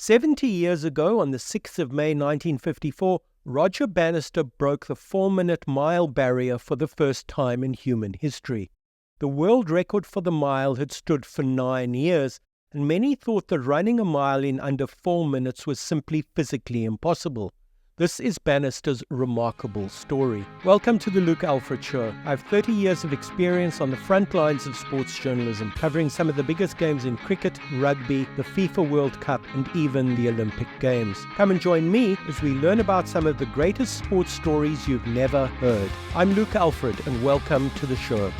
70 years ago, on the 6th of May 1954, Roger Bannister broke the 4-minute mile barrier for the first time in human history. The world record for the mile had stood for 9 years, and many thought that running a mile in under 4 minutes was simply physically impossible. This is Bannister's remarkable story. Welcome to the Luke Alfred Show. I have 30 years of experience on the front lines of sports journalism, covering some of the biggest games in cricket, rugby, the FIFA World Cup, and even the Olympic Games. Come and join me as we learn about some of the greatest sports stories you've never heard. I'm Luke Alfred, and welcome to the show.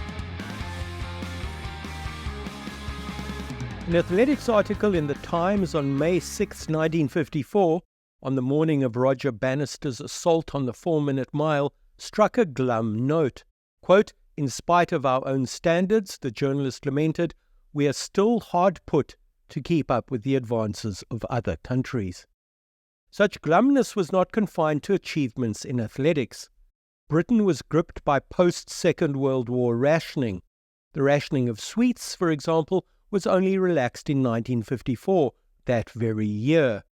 An athletics article in the Times on May 6, 1954, on the morning of Roger Bannister's assault on the 4-minute mile, struck a glum note. Quote, "In spite of our own standards," the journalist lamented, "we are still hard put to keep up with the advances of other countries." Such glumness was not confined to achievements in athletics. Britain was gripped by post-Second World War rationing. The rationing of sweets, for example, was only relaxed in 1954, that very year.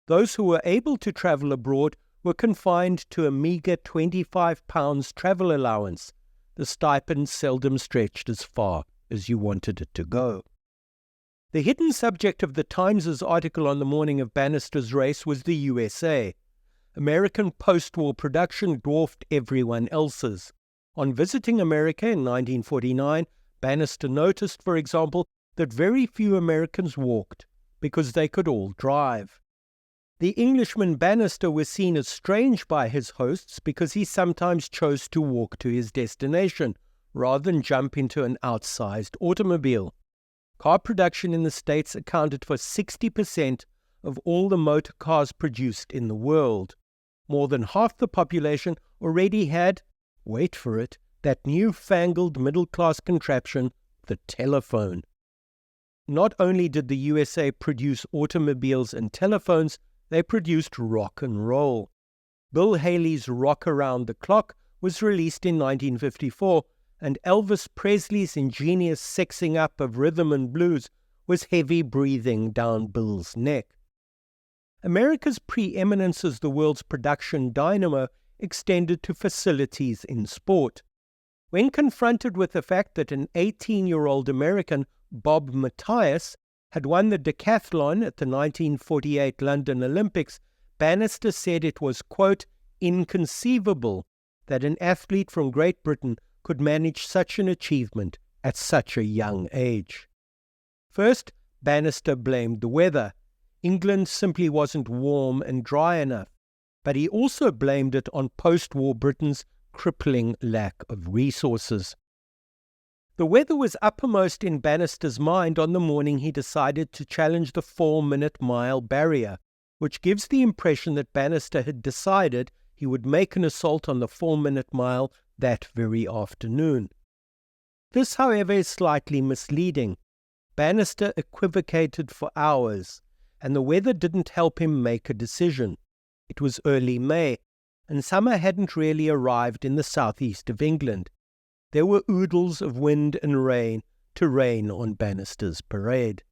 Those who were able to travel abroad were confined to a meagre £25 travel allowance. The stipend seldom stretched as far as you wanted it to go. The hidden subject of the Times' article on the morning of Bannister's race was the USA. American post-war production dwarfed everyone else's. On visiting America in 1949, Bannister noticed, for example, that very few Americans walked because they could all drive. The Englishman Bannister was seen as strange by his hosts because he sometimes chose to walk to his destination rather than jump into an outsized automobile. Car production in the States accounted for 60% of all the motor cars produced in the world. More than half the population already had, wait for it, that newfangled middle-class contraption, the telephone. Not only did the USA produce automobiles and telephones, they produced rock and roll. Bill Haley's Rock Around the Clock was released in 1954, and Elvis Presley's ingenious sexing up of rhythm and blues was heavy breathing down Bill's neck. America's preeminence as the world's production dynamo extended to facilities in sport. When confronted with the fact that an 18-year-old American, Bob Mathias, had won the decathlon at the 1948 London Olympics, Bannister said it was, quote, "inconceivable that an athlete from Great Britain could manage such an achievement at such a young age." First, Bannister blamed the weather. England simply wasn't warm and dry enough. But he also blamed it on post-war Britain's crippling lack of resources. The weather was uppermost in Bannister's mind on the morning he decided to challenge the 4-minute mile barrier, which gives the impression that Bannister had decided he would make an assault on the 4-minute mile that very afternoon. This, however, is slightly misleading. Bannister equivocated for hours, and the weather didn't help him make a decision. It was early May, and summer hadn't really arrived in the southeast of England. There were oodles of wind and rain to rain on Bannister's parade.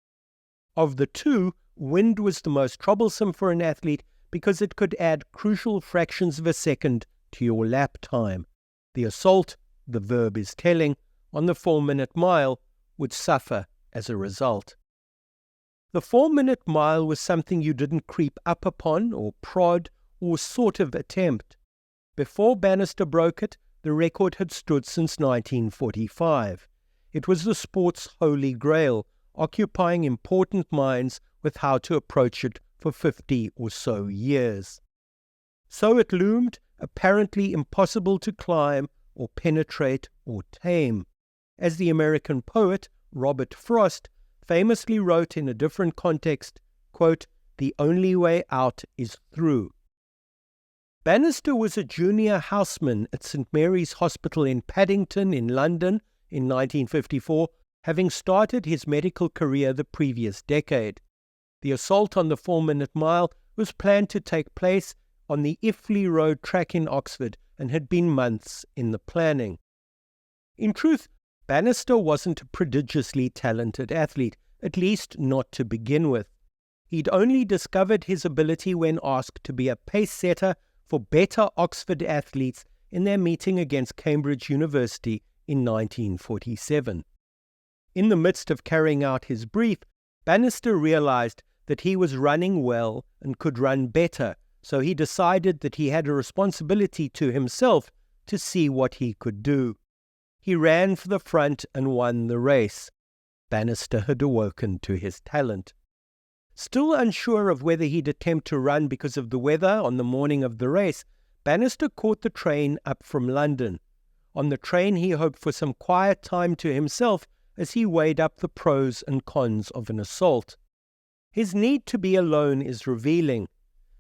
Of the two, wind was the most troublesome for an athlete because it could add crucial fractions of a second to your lap time. The assault, the verb is telling, on the 4-minute mile would suffer as a result. The 4-minute mile was something you didn't creep up upon or prod or sort of attempt. Before Bannister broke it, the record had stood since 1945. It was the sport's holy grail, occupying important minds with how to approach it for 50 or so years. So it loomed, apparently impossible to climb or penetrate or tame. As the American poet Robert Frost famously wrote in a different context, quote, "The only way out is through." Bannister was a junior houseman at St Mary's Hospital in Paddington in London in 1954, having started his medical career the previous decade. The assault on the 4-minute mile was planned to take place on the Iffley Road track in Oxford and had been months in the planning. In truth, Bannister wasn't a prodigiously talented athlete, at least not to begin with. He'd only discovered his ability when asked to be a pace setter for better Oxford athletes in their meeting against Cambridge University in 1947. In the midst of carrying out his brief, Bannister realized that he was running well and could run better, so he decided that he had a responsibility to himself to see what he could do. He ran for the front and won the race. Bannister had awoken to his talent. Still unsure of whether he'd attempt to run because of the weather on the morning of the race, Bannister caught the train up from London. On the train he hoped for some quiet time to himself as he weighed up the pros and cons of an assault. His need to be alone is revealing.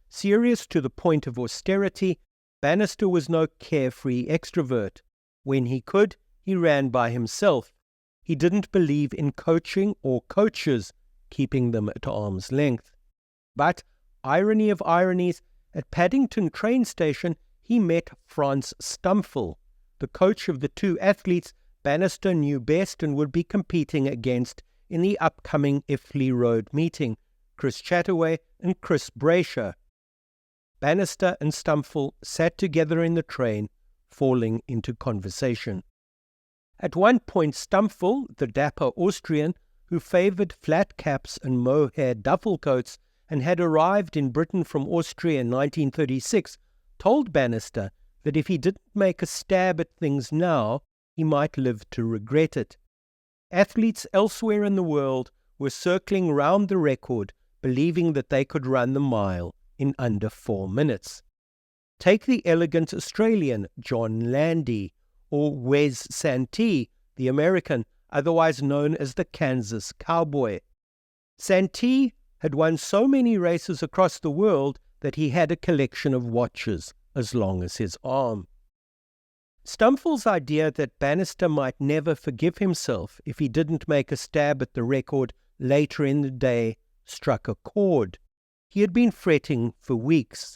Serious to the point of austerity, Bannister was no carefree extrovert. When he could, he ran by himself. He didn't believe in coaching or coaches, keeping them at arm's length. But, irony of ironies, at Paddington train station he met Franz Stumfel, the coach of the two athletes Bannister knew best and would be competing against in the upcoming Iffley Road meeting, Chris Chataway and Chris Brasher. Bannister and Stumfel sat together in the train, falling into conversation. At one point Stumfel, the dapper Austrian, who favoured flat caps and mohair duffel coats and had arrived in Britain from Austria in 1936, told Bannister that if he didn't make a stab at things now, he might live to regret it. Athletes elsewhere in the world were circling round the record, believing that they could run the mile in under 4 minutes. Take the elegant Australian John Landy, or Wes Santee, the American, otherwise known as the Kansas Cowboy. Santee had won so many races across the world that he had a collection of watches as long as his arm. Stumfel's idea that Bannister might never forgive himself if he didn't make a stab at the record later in the day struck a chord. He had been fretting for weeks.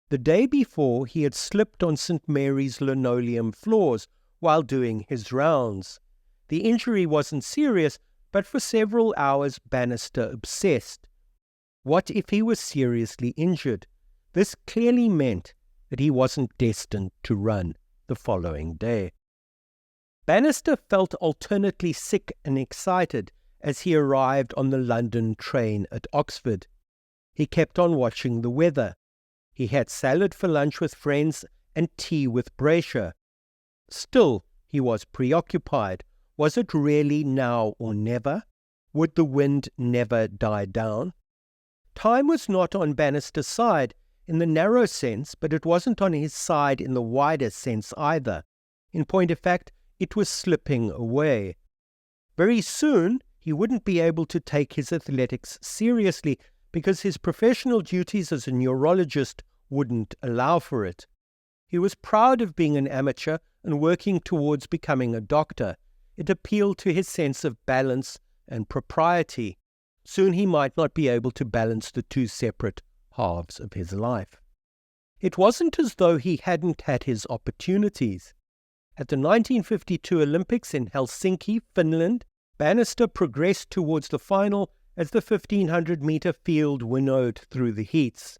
The day before, he had slipped on St. Mary's linoleum floors while doing his rounds. The injury wasn't serious, but for several hours Bannister obsessed. What if he was seriously injured? This clearly meant that he wasn't destined to run the following day. Bannister felt alternately sick and excited as he arrived on the London train at Oxford. He kept on watching the weather. He had salad for lunch with friends and tea with Brasher. Still, he was preoccupied. Was it really now or never? Would the wind never die down? Time was not on Bannister's side in the narrow sense, but it wasn't on his side in the wider sense either. In point of fact, it was slipping away. Very soon, he wouldn't be able to take his athletics seriously because his professional duties as a neurologist wouldn't allow for it. He was proud of being an amateur and working towards becoming a doctor. It appealed to his sense of balance and propriety. Soon he might not be able to balance the two separate halves of his life. It wasn't as though he hadn't had his opportunities. At the 1952 Olympics in Helsinki, Finland, Bannister progressed towards the final as the 1500-meter field winnowed through the heats.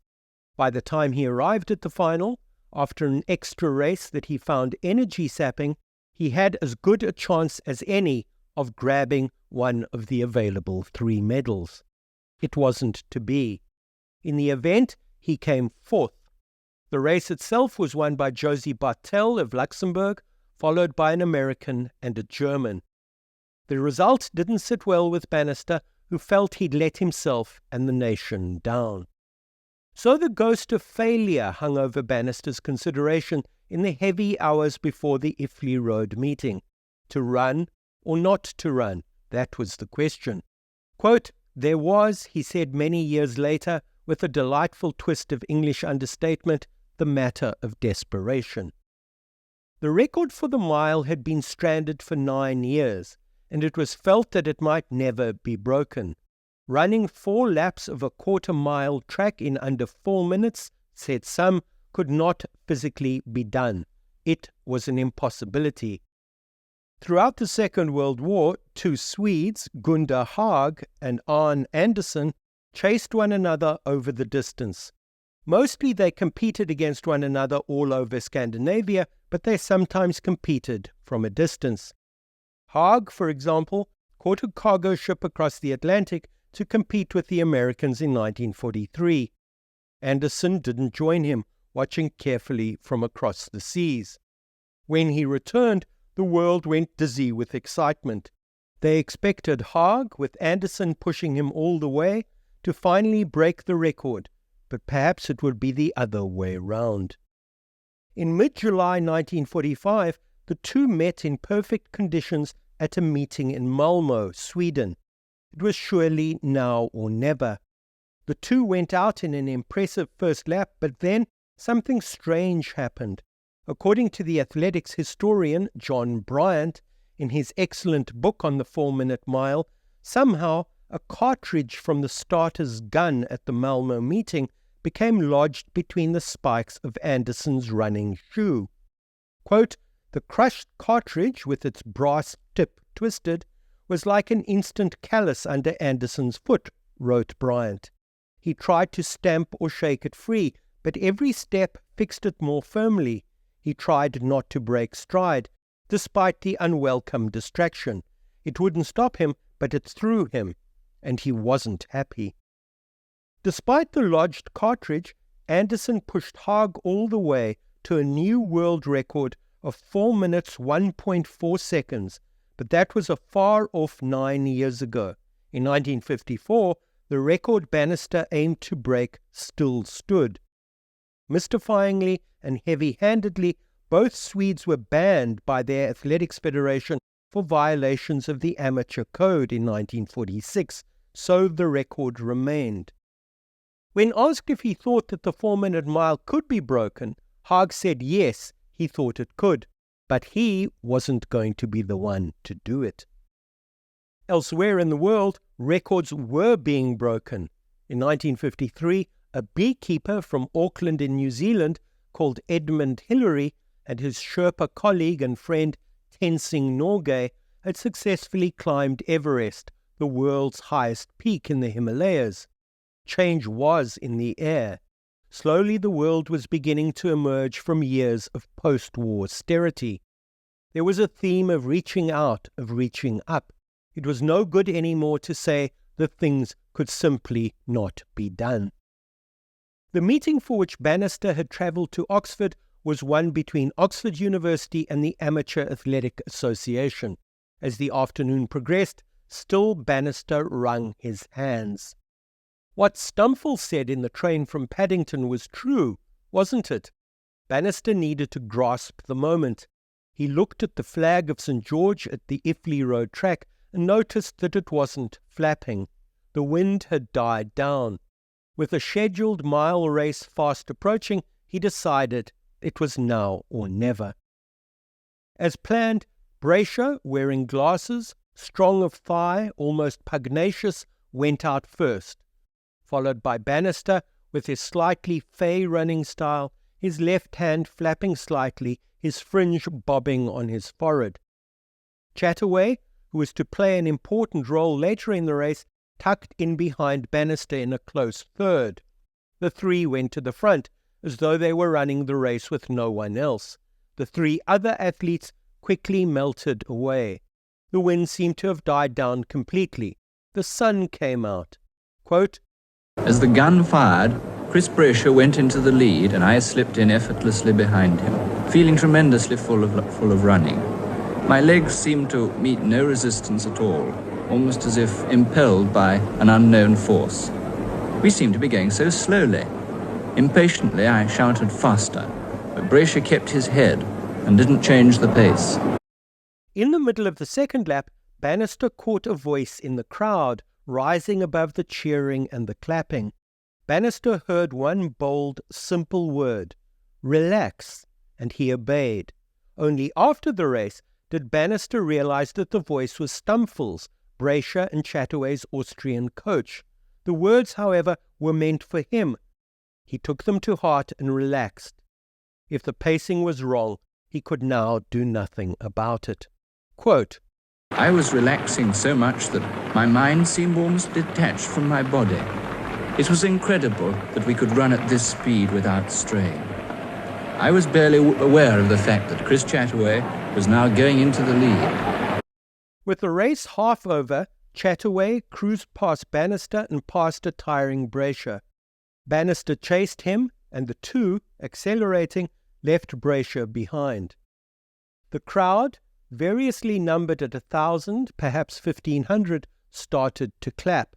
By the time he arrived at the final, after an extra race that he found energy-sapping, he had as good a chance as any of grabbing one of the available 3 medals. It wasn't to be. In the event, he came fourth. The race itself was won by Josie Bartel of Luxembourg, followed by an American and a German. The result didn't sit well with Bannister, who felt he'd let himself and the nation down. So the ghost of failure hung over Bannister's consideration in the heavy hours before the Iffley Road meeting. To run or not to run, that was the question. Quote, "There was," he said many years later, with a delightful twist of English understatement, the matter of desperation. The record for the mile had been stranded for 9 years, and it was felt that it might never be broken. Running 4 laps of a quarter-mile track in under 4 minutes, said some, could not physically be done. It was an impossibility. Throughout the Second World War, 2 Swedes, Gunda Haag and Arne Andersson, chased one another over the distance. Mostly they competed against one another all over Scandinavia, but they sometimes competed from a distance. Haag, for example, caught a cargo ship across the Atlantic to compete with the Americans in 1943. Anderson didn't join him, watching carefully from across the seas. When he returned, the world went dizzy with excitement. They expected Haag, with Anderson pushing him all the way, to finally break the record, but perhaps it would be the other way round. In mid-July 1945, the two met in perfect conditions at a meeting in Malmö, Sweden. It was surely now or never. The two went out in an impressive first lap, but then something strange happened. According to the athletics historian John Bryant, in his excellent book on the 4-minute mile, somehow a cartridge from the starter's gun at the Malmö meeting became lodged between the spikes of Anderson's running shoe. Quote, "The crushed cartridge, with its brass tip twisted, was like an instant callus under Anderson's foot," wrote Bryant. He tried to stamp or shake it free, but every step fixed it more firmly. He tried not to break stride, despite the unwelcome distraction. It wouldn't stop him, but it threw him, and he wasn't happy. Despite the lodged cartridge, Anderson pushed Haag all the way to a new world record of 4 minutes 1.4 seconds, but that was a far off 9 years ago. In 1954, the record Bannister aimed to break still stood. Mystifyingly and heavy-handedly, both Swedes were banned by their athletics federation for violations of the amateur code in 1946, so the record remained. When asked if he thought that the 4-minute mile could be broken, Haag said yes, he thought it could, but he wasn't going to be the one to do it. Elsewhere in the world, records were being broken. In 1953, a beekeeper from Auckland in New Zealand called Edmund Hillary and his Sherpa colleague and friend Tenzing Norgay had successfully climbed Everest, the world's highest peak in the Himalayas. Change was in the air. Slowly the world was beginning to emerge from years of post-war austerity. There was a theme of reaching out, of reaching up. It was no good anymore to say that things could simply not be done. The meeting for which Bannister had travelled to Oxford was one between Oxford University and the Amateur Athletic Association. As the afternoon progressed, still Bannister wrung his hands. What Stumfel said in the train from Paddington was true, wasn't it? Bannister needed to grasp the moment. He looked at the flag of St. George at the Iffley Road track and noticed that it wasn't flapping. The wind had died down. With a scheduled mile race fast approaching, he decided it was now or never. As planned, Brayshaw, wearing glasses, strong of thigh, almost pugnacious, went out first, followed by Bannister with his slightly fey running style, his left hand flapping slightly, his fringe bobbing on his forehead. Chataway, who was to play an important role later in the race, tucked in behind Bannister in a close third. The three went to the front, as though they were running the race with no one else. The three other athletes quickly melted away. The wind seemed to have died down completely. The sun came out. Quote, "As the gun fired, Chris Brayshaw went into the lead and I slipped in effortlessly behind him, feeling tremendously full of running. My legs seemed to meet no resistance at all, almost as if impelled by an unknown force. We seemed to be going so slowly. Impatiently, I shouted faster, but Brayshaw kept his head and didn't change the pace." In the middle of the second lap, Bannister caught a voice in the crowd, rising above the cheering and the clapping. Bannister heard one bold, simple word, "Relax," and he obeyed. Only after the race did Bannister realize that the voice was Stumfel's, Brayshaw and Chataway's Austrian coach. The words, however, were meant for him. He took them to heart and relaxed. If the pacing was wrong, he could now do nothing about it. Quote, "I was relaxing so much that my mind seemed almost detached from my body. It was incredible that we could run at this speed without strain. I was barely aware of the fact that Chris Chataway was now going into the lead. With the race half over, Chataway cruised past Bannister and past a tiring Brasher. Bannister chased him, and the two, accelerating, left Brasher behind. The crowd, variously numbered at 1,000, perhaps 1,500, started to clap.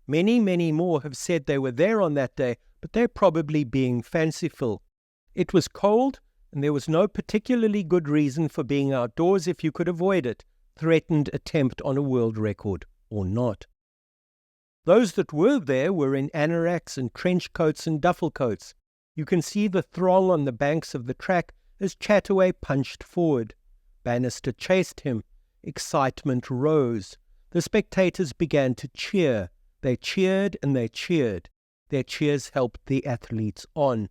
Many, many more have said they were there on that day, but they're probably being fanciful. It was cold, and there was no particularly good reason for being outdoors if you could avoid it, threatened attempt on a world record or not. Those that were there were in anoraks and trench coats and duffel coats. You can see the throng on the banks of the track as Chataway punched forward. Bannister chased him. Excitement rose. The spectators began to cheer. They cheered and they cheered. Their cheers helped the athletes on.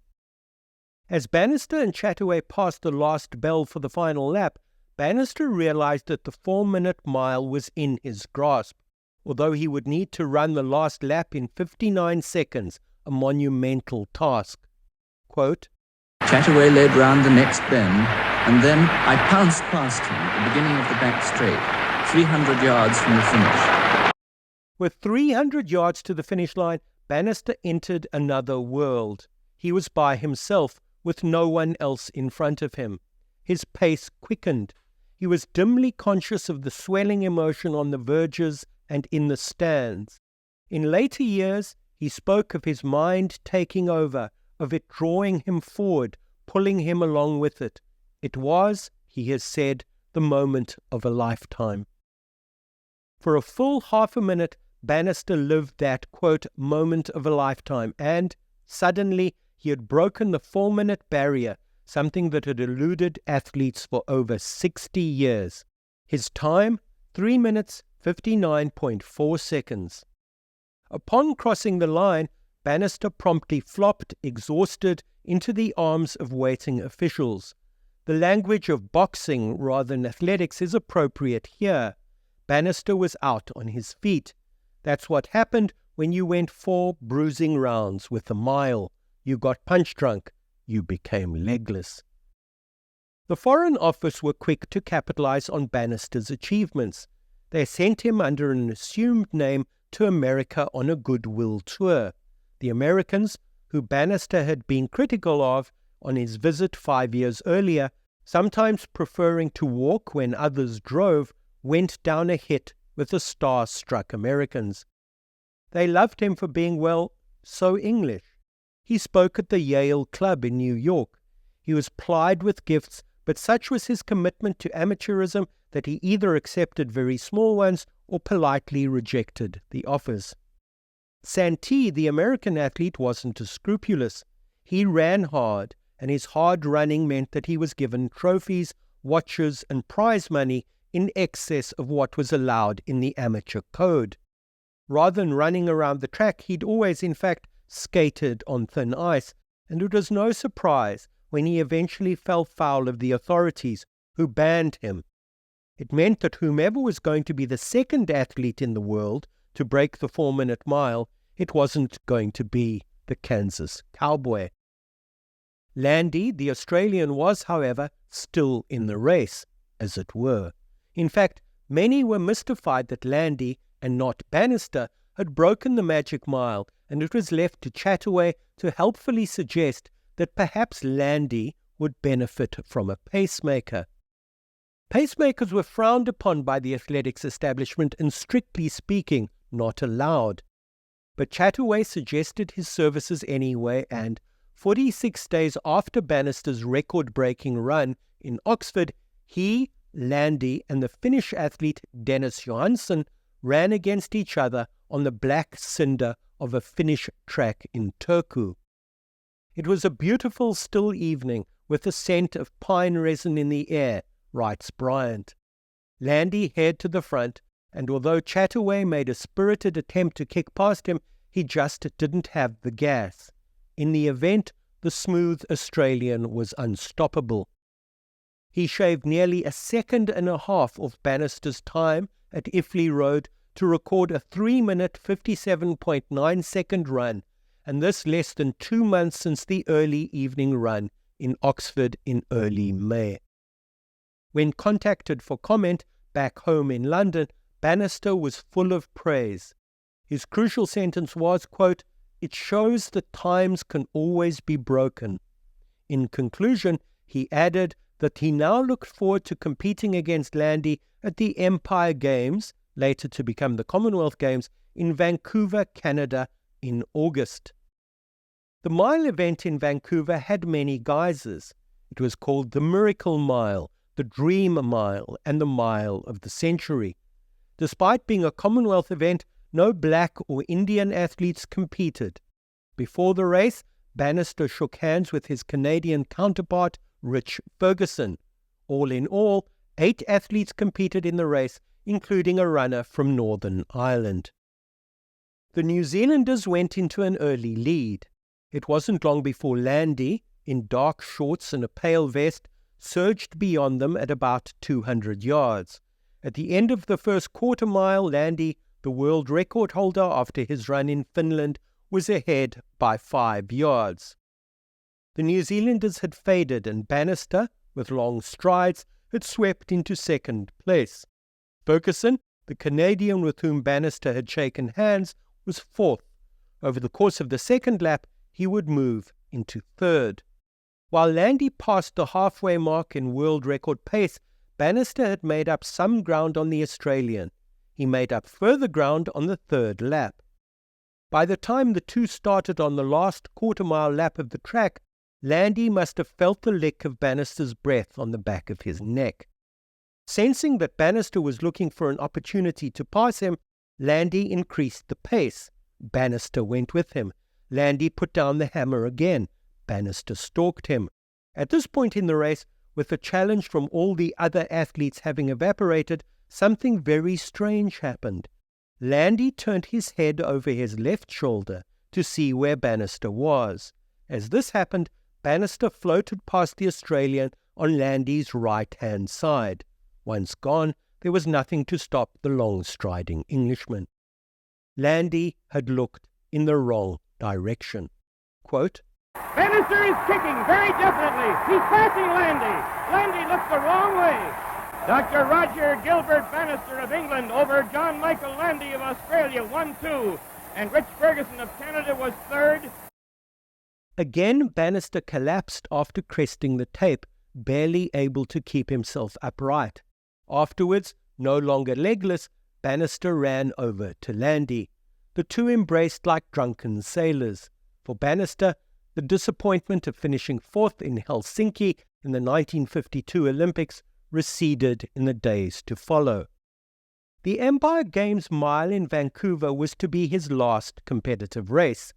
As Bannister and Chataway passed the last bell for the final lap, Bannister realized that the 4-minute mile was in his grasp, although he would need to run the last lap in 59 seconds, a monumental task. Quote, Chataway led round the next bend, and then I pounced past him at the beginning of the back straight, 300 yards from the finish. With 300 yards to the finish line, Bannister entered another world. He was by himself, with no one else in front of him. His pace quickened. He was dimly conscious of the swelling emotion on the verges and in the stands. In later years, he spoke of his mind taking over, of it drawing him forward, pulling him along with it. It was, he has said, the moment of a lifetime. For a full half a minute, Bannister lived that, quote, moment of a lifetime, and suddenly he had broken the 4-minute barrier, something that had eluded athletes for over 60 years. His time, 3 minutes, 59.4 seconds. Upon crossing the line, Bannister promptly flopped, exhausted, into the arms of waiting officials. The language of boxing rather than athletics is appropriate here. Bannister was out on his feet. That's what happened when you went 4 bruising rounds with a mile. You got punch drunk. You became legless. The Foreign Office were quick to capitalize on Bannister's achievements. They sent him under an assumed name to America on a goodwill tour. The Americans, who Bannister had been critical of on his visit 5 years earlier, sometimes preferring to walk when others drove, went down a hit with the star-struck Americans. They loved him for being, well, so English. He spoke at the Yale Club in New York. He was plied with gifts, but such was his commitment to amateurism that he either accepted very small ones or politely rejected the offers. Santee, the American athlete, wasn't as scrupulous. He ran hard, and his hard running meant that he was given trophies, watches, and prize money in excess of what was allowed in the amateur code. Rather than running around the track, he'd always, in fact, skated on thin ice, and it was no surprise when he eventually fell foul of the authorities, who banned him. It meant that whomever was going to be the second athlete in the world to break the 4-minute mile, it wasn't going to be the Kansas Cowboy. Landy, the Australian, was, however, still in the race, as it were. In fact, many were mystified that Landy, and not Bannister, had broken the magic mile, and it was left to Chataway to helpfully suggest that perhaps Landy would benefit from a pacemaker. Pacemakers were frowned upon by the athletics establishment and, strictly speaking, not allowed. But Chataway suggested his services anyway, and 46 days after Bannister's record-breaking run in Oxford, he, Landy, and the Finnish athlete Dennis Johansson ran against each other on the black cinder of a Finnish track in Turku. It was a beautiful still evening with a scent of pine resin in the air, writes Bryant. Landy haired to the front, and although Chataway made a spirited attempt to kick past him, he just didn't have the gas. In the event, the smooth Australian was unstoppable. He shaved nearly a second and a half off Bannister's time at Iffley Road to record a 3-minute 57.9 second run, and this less than 2 months since the early evening run in Oxford in early May. When contacted for comment back home in London, Bannister was full of praise. His crucial sentence was, quote, "It shows that times can always be broken." In conclusion, he added that he now looked forward to competing against Landy at the Empire Games, later to become the Commonwealth Games, in Vancouver, Canada, in August. The mile event in Vancouver had many guises. It was called the Miracle Mile, the Dream Mile, and the Mile of the Century. Despite being a Commonwealth event, no black or Indian athletes competed. Before the race, Bannister shook hands with his Canadian counterpart, Rich Ferguson. All in all, 8 athletes competed in the race, including a runner from Northern Ireland. The New Zealanders went into an early lead. It wasn't long before Landy, in dark shorts and a pale vest, surged beyond them at about 200 yards. At the end of the first quarter mile, Landy, the world record holder after his run in Finland, was ahead by 5 yards. The New Zealanders had faded, and Bannister, with long strides, had swept into second place. Ferguson, the Canadian with whom Bannister had shaken hands, was fourth. Over the course of the second lap, he would move into third. While Landy passed the halfway mark in world record pace, Bannister had made up some ground on the Australian. He made up further ground on the third lap. By the time the two started on the last quarter-mile lap of the track, Landy must have felt the lick of Bannister's breath on the back of his neck. Sensing that Bannister was looking for an opportunity to pass him, Landy increased the pace. Bannister went with him. Landy put down the hammer again. Bannister stalked him. At this point in the race, with the challenge from all the other athletes having evaporated, something very strange happened. Landy turned his head over his left shoulder to see where Bannister was. As this happened, Bannister floated past the Australian on Landy's right-hand side. Once gone, there was nothing to stop the long-striding Englishman. Landy had looked in the wrong direction. Quote, "Bannister is kicking very definitely. He's passing Landy. Landy looks the wrong way. Dr. Roger Gilbert Bannister of England over John Michael Landy of Australia, 1-2. And Rich Ferguson of Canada was third." Again, Bannister collapsed after cresting the tape, barely able to keep himself upright. Afterwards, no longer legless, Bannister ran over to Landy. The two embraced like drunken sailors. For Bannister, the disappointment of finishing fourth in Helsinki in the 1952 Olympics receded in the days to follow. The Empire Games mile in Vancouver was to be his last competitive race.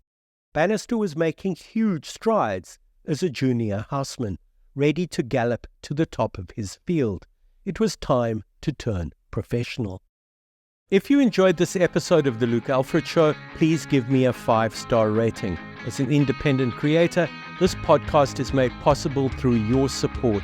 Bannister was making huge strides as a junior houseman, ready to gallop to the top of his field. It was time to turn professional. If you enjoyed this episode of The Luke Alfred Show, please give me a 5-star rating. As an independent creator, this podcast is made possible through your support.